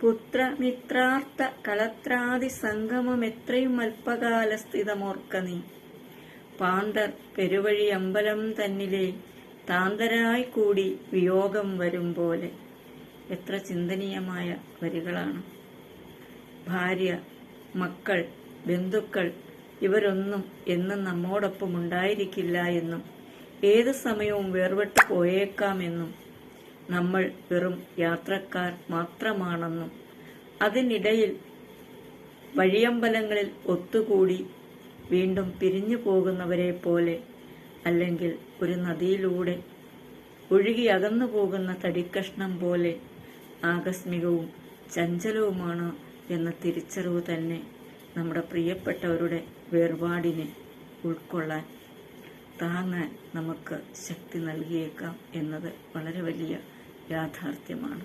പുത്രമിത്രാർത്ഥ കളത്രാദി സംഗമമെത്രയും അല്പകാലസ്ഥിതമോർക്ക നീ. പാന്തർ പെരുവഴി അമ്പലം തന്നിലെ താന്തരായി കൂടി വിയോഗം വരും പോലെ. എത്ര ചിന്തനീയമായ വരികളാണ്. ഭാര്യ, മക്കൾ, ബന്ധുക്കൾ ഇവരൊന്നും എന്നും നമ്മോടൊപ്പം ഉണ്ടായിരിക്കില്ല എന്നും ഏത് സമയവും വേർപെട്ടു പോയേക്കാമെന്നും നമ്മൾ വെറും യാത്രക്കാർ മാത്രമാണെന്നും അതിനിടയിൽ വഴിയമ്പലങ്ങളിൽ ഒത്തുകൂടി വീണ്ടും പിരിഞ്ഞു പോകുന്നവരെ പോലെ, അല്ലെങ്കിൽ ഒരു നദിയിലൂടെ ഒഴുകി അകന്നു പോകുന്ന തടിക്കഷ്ണം പോലെ ആകസ്മികവും ചഞ്ചലവുമാണ് എന്ന തിരിച്ചറിവ് തന്നെ നമ്മുടെ പ്രിയപ്പെട്ടവരുടെ വേർപാടിനെ ഉൾക്കൊള്ളാൻ, താങ്ങാൻ നമുക്ക് ശക്തി നൽകിയേക്കാം എന്നത് വളരെ വലിയ യാഥാർത്ഥ്യമാണ്.